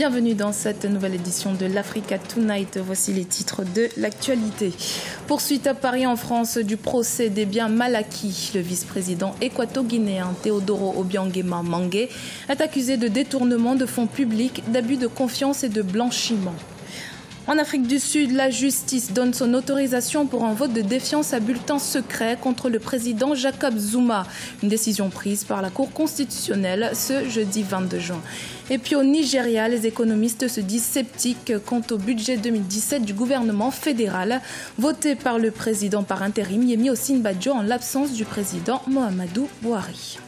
Bienvenue dans cette nouvelle édition de l'Africa Tonight. Voici les titres de l'actualité. Poursuite à Paris en France du procès des biens mal acquis. Le vice-président équato-guinéen Teodoro Obiang Mangué est accusé de détournement de fonds publics, d'abus de confiance et de blanchiment. En Afrique du Sud, la justice donne son autorisation pour un vote de défiance à bulletin secret contre le président Jacob Zuma. Une décision prise par la Cour constitutionnelle ce jeudi 22 juin. Et puis au Nigeria, les économistes se disent sceptiques quant au budget 2017 du gouvernement fédéral, voté par le président par intérim Yemi Osinbajo en l'absence du président Muhammadu Buhari.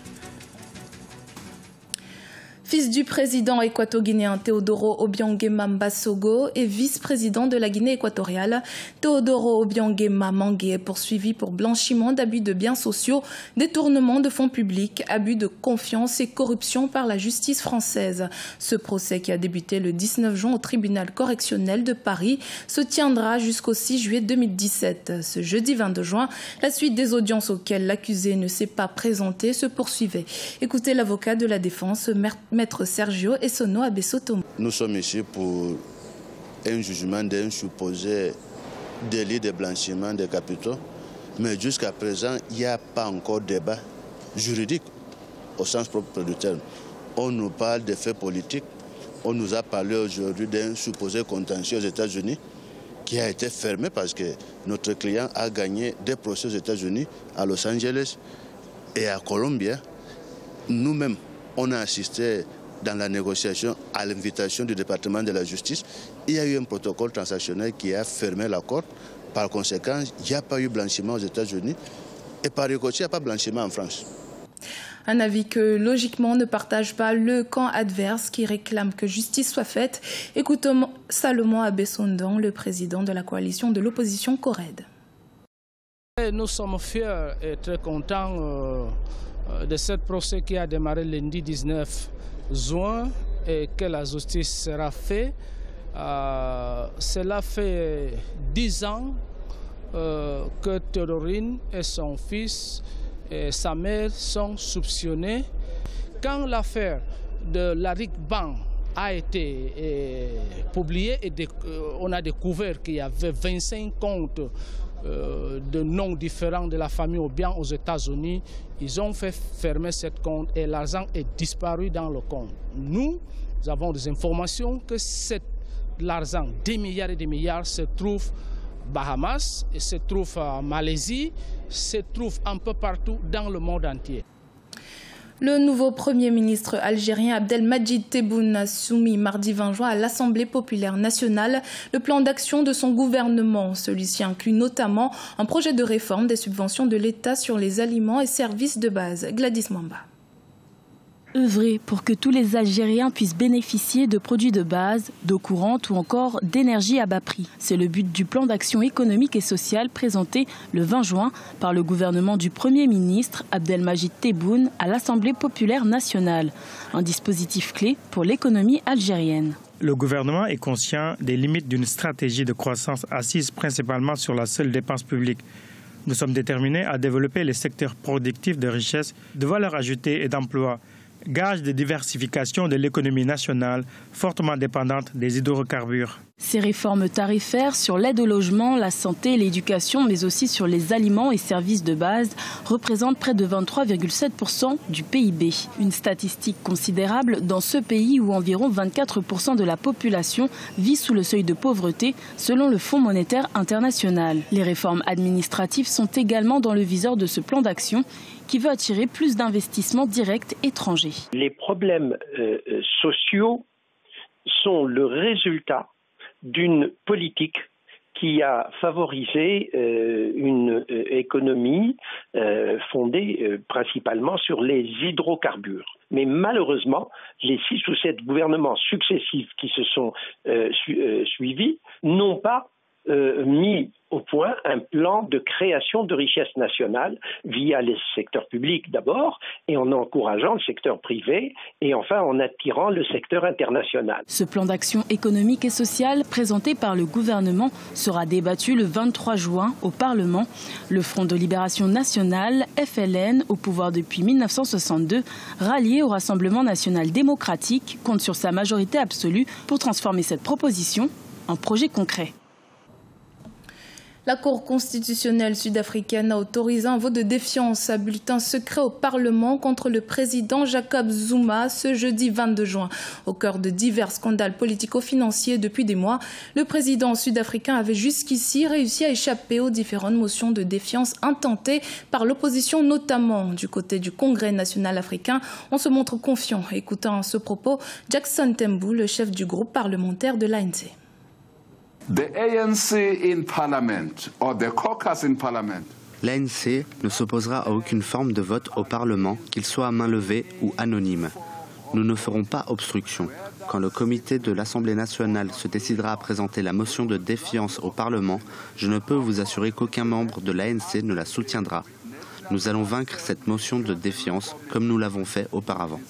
Fils du président équato-guinéen Teodoro Obiang Mbasogo et vice-président de la Guinée équatoriale, Teodoro Obiang Mangué est poursuivi pour blanchiment d'abus de biens sociaux, détournement de fonds publics, abus de confiance et corruption par la justice française. Ce procès, qui a débuté le 19 juin au tribunal correctionnel de Paris, se tiendra jusqu'au 6 juillet 2017. Ce jeudi 22 juin, la suite des audiences auxquelles l'accusé ne s'est pas présenté se poursuivait. Écoutez l'avocat de la défense, Maître Sergio Essono Abesoto. Nous sommes ici pour un jugement d'un supposé délit de blanchiment des capitaux, mais jusqu'à présent, il n'y a pas encore de débat juridique au sens propre du terme. On nous parle de faits politiques, on nous a parlé aujourd'hui d'un supposé contentieux aux États-Unis qui a été fermé parce que notre client a gagné des procès aux États-Unis, à Los Angeles et à Colombie. Nous-mêmes, on a assisté dans la négociation à l'invitation du département de la justice. Il y a eu un protocole transactionnel qui a fermé l'accord. Par conséquent, il n'y a pas eu blanchiment aux États-Unis et par ricochet, il n'y a pas blanchiment en France. Un avis que, logiquement, ne partage pas le camp adverse qui réclame que justice soit faite. Écoutons Salomon Abessondon, le président de la coalition de l'opposition CORED. Nous sommes fiers et très contents de ce procès qui a démarré lundi 19 juin et que la justice sera faite. Cela fait 10 ans que Théodorine et son fils et sa mère sont soupçonnés. Quand l'affaire de l'Aric Bank a été publiée, on a découvert qu'il y avait 25 comptes de noms différents de la famille Obiang aux États-Unis. Ils ont fait fermer cette compte et l'argent est disparu dans le compte. Nous avons des informations que l'argent, des milliards et des milliards, se trouve Bahamas, se trouve en Malaisie, se trouve un peu partout dans le monde entier. Le nouveau Premier ministre algérien Abdelmadjid Tebboune a soumis mardi 20 juin à l'Assemblée populaire nationale le plan d'action de son gouvernement. Celui-ci inclut notamment un projet de réforme des subventions de l'État sur les aliments et services de base. Gladys Mamba. Œuvrer pour que tous les Algériens puissent bénéficier de produits de base, d'eau courante ou encore d'énergie à bas prix. C'est le but du plan d'action économique et social présenté le 20 juin par le gouvernement du Premier ministre Abdelmadjid Tebboune à l'Assemblée populaire nationale. Un dispositif clé pour l'économie algérienne. Le gouvernement est conscient des limites d'une stratégie de croissance assise principalement sur la seule dépense publique. Nous sommes déterminés à développer les secteurs productifs de richesse, de valeur ajoutée et d'emploi, gage de diversification de l'économie nationale fortement dépendante des hydrocarbures. Ces réformes tarifaires sur l'aide au logement, la santé, l'éducation, mais aussi sur les aliments et services de base représentent près de 23,7% du PIB. Une statistique considérable dans ce pays où environ 24% de la population vit sous le seuil de pauvreté selon le Fonds monétaire international. Les réformes administratives sont également dans le viseur de ce plan d'action qui veut attirer plus d'investissements directs étrangers. Les problèmes sociaux sont le résultat d'une politique qui a favorisé une économie fondée principalement sur les hydrocarbures. Mais malheureusement, les 6 ou 7 gouvernements successifs qui se sont suivis n'ont pas mis au point un plan de création de richesse nationale via les secteurs publics d'abord, et en encourageant le secteur privé, et enfin en attirant le secteur international. Ce plan d'action économique et social présenté par le gouvernement sera débattu le 23 juin au Parlement. Le Front de Libération Nationale, FLN, au pouvoir depuis 1962, rallié au Rassemblement National Démocratique, compte sur sa majorité absolue pour transformer cette proposition en projet concret. La Cour constitutionnelle sud-africaine a autorisé un vote de défiance à bulletin secret au Parlement contre le président Jacob Zuma ce jeudi 22 juin. Au cœur de divers scandales politico-financiers depuis des mois, le président sud-africain avait jusqu'ici réussi à échapper aux différentes motions de défiance intentées par l'opposition, notamment du côté du Congrès national africain. On se montre confiant. Écoutons à ce propos Jackson Tembu, le chef du groupe parlementaire de l'ANC. L'ANC ne s'opposera à aucune forme de vote au Parlement, qu'il soit à main levée ou anonyme. Nous ne ferons pas obstruction. Quand le comité de l'Assemblée nationale se décidera à présenter la motion de défiance au Parlement, je ne peux vous assurer qu'aucun membre de l'ANC ne la soutiendra. Nous allons vaincre cette motion de défiance comme nous l'avons fait auparavant.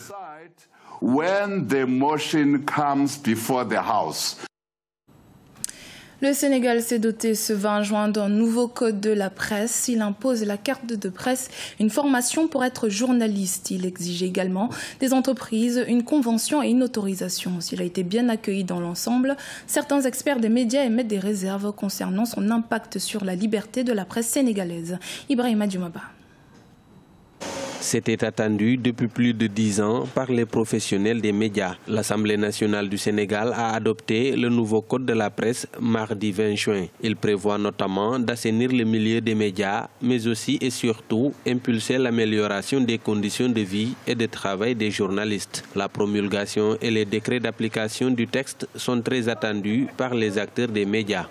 Le Sénégal s'est doté ce 20 juin d'un nouveau code de la presse. Il impose la carte de presse, une formation pour être journaliste. Il exige également des entreprises une convention et une autorisation. S'il a été bien accueilli dans l'ensemble, certains experts des médias émettent des réserves concernant son impact sur la liberté de la presse sénégalaise. Ibrahima Djoumaba. C'était attendu depuis plus de 10 ans par les professionnels des médias. L'Assemblée nationale du Sénégal a adopté le nouveau code de la presse mardi 20 juin. Il prévoit notamment d'assainir le milieu des médias, mais aussi et surtout impulser l'amélioration des conditions de vie et de travail des journalistes. La promulgation et les décrets d'application du texte sont très attendus par les acteurs des médias.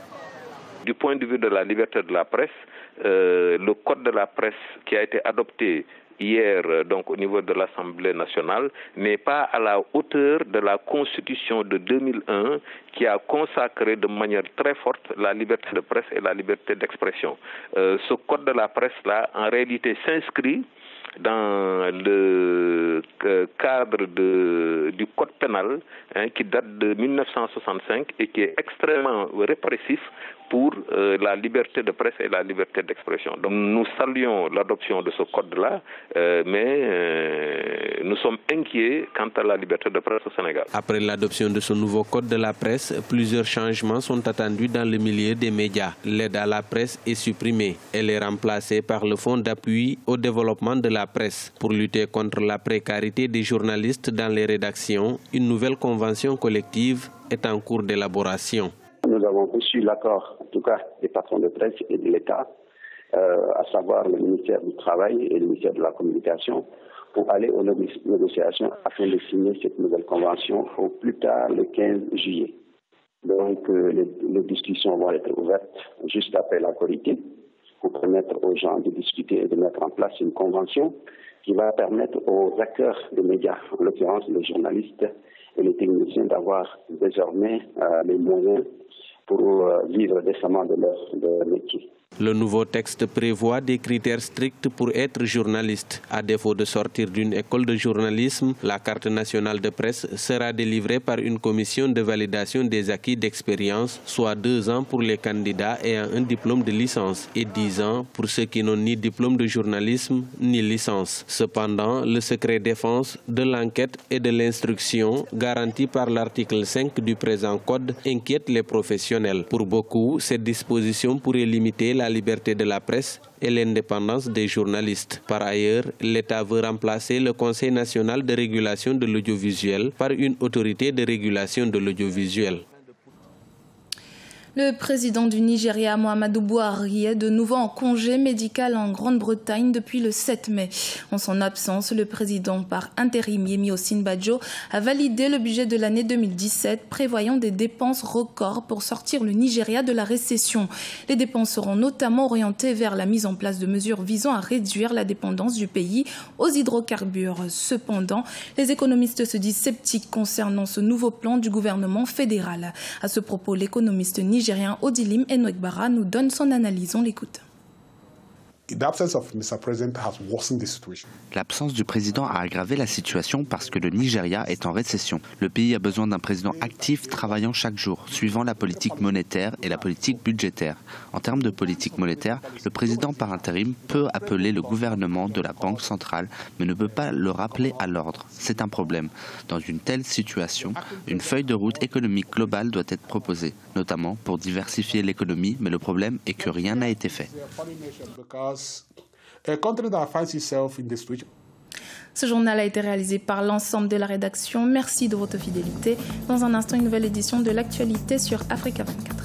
Du point de vue de la liberté de la presse, le code de la presse qui a été adopté hier, donc au niveau de l'Assemblée nationale, n'est pas à la hauteur de la Constitution de 2001 qui a consacré de manière très forte la liberté de presse et la liberté d'expression. Ce code de la presse-là, en réalité, s'inscrit dans le cadre du code pénal qui date de 1965 et qui est extrêmement répressif pour la liberté de presse et la liberté d'expression. Donc nous saluons l'adoption de ce code-là, mais nous sommes inquiets quant à la liberté de presse au Sénégal. Après l'adoption de ce nouveau code de la presse, plusieurs changements sont attendus dans le milieu des médias. L'aide à la presse est supprimée. Elle est remplacée par le Fonds d'appui au développement de la presse. Pour lutter contre la précarité des journalistes dans les rédactions, une nouvelle convention collective est en cours d'élaboration. Nous avons reçu l'accord, en tout cas, des patrons de presse et de l'État, à savoir le ministère du Travail et le ministère de la Communication, pour aller aux négociations afin de signer cette nouvelle convention au plus tard le 15 juillet. Donc, les discussions vont être ouvertes juste après la Corité pour permettre aux gens de discuter et de mettre en place une convention qui va permettre aux acteurs des médias, en l'occurrence les journalistes et les techniciens, d'avoir désormais les moyens pour vivre décemment de leur métier. Le nouveau texte prévoit des critères stricts pour être journaliste. À défaut de sortir d'une école de journalisme, la carte nationale de presse sera délivrée par une commission de validation des acquis d'expérience, soit 2 ans pour les candidats ayant un diplôme de licence et 10 ans pour ceux qui n'ont ni diplôme de journalisme ni licence. Cependant, le secret défense de l'enquête et de l'instruction, garanti par l'article 5 du présent code, inquiète les professionnels. Pour beaucoup, cette disposition pourrait limiter la liberté de la presse et l'indépendance des journalistes. Par ailleurs, l'État veut remplacer le Conseil national de régulation de l'audiovisuel par une autorité de régulation de l'audiovisuel. Le président du Nigeria, Muhammadu Buhari, est de nouveau en congé médical en Grande-Bretagne depuis le 7 mai. En son absence, le président par intérim Yemi Osinbajo a validé le budget de l'année 2017, prévoyant des dépenses records pour sortir le Nigeria de la récession. Les dépenses seront notamment orientées vers la mise en place de mesures visant à réduire la dépendance du pays aux hydrocarbures. Cependant, les économistes se disent sceptiques concernant ce nouveau plan du gouvernement fédéral. À ce propos, l'économiste nigérien Nigérien Odilim Enwegbara nous donne son analyse. On l'écoute. L'absence du président a aggravé la situation parce que le Nigeria est en récession. Le pays a besoin d'un président actif travaillant chaque jour, suivant la politique monétaire et la politique budgétaire. En termes de politique monétaire, le président par intérim peut appeler le gouvernement de la Banque centrale, mais ne peut pas le rappeler à l'ordre. C'est un problème. Dans une telle situation, une feuille de route économique globale doit être proposée, notamment pour diversifier l'économie, mais le problème est que rien n'a été fait. Ce journal a été réalisé par l'ensemble de la rédaction. Merci de votre fidélité. Dans un instant, une nouvelle édition de l'actualité sur Africa 24.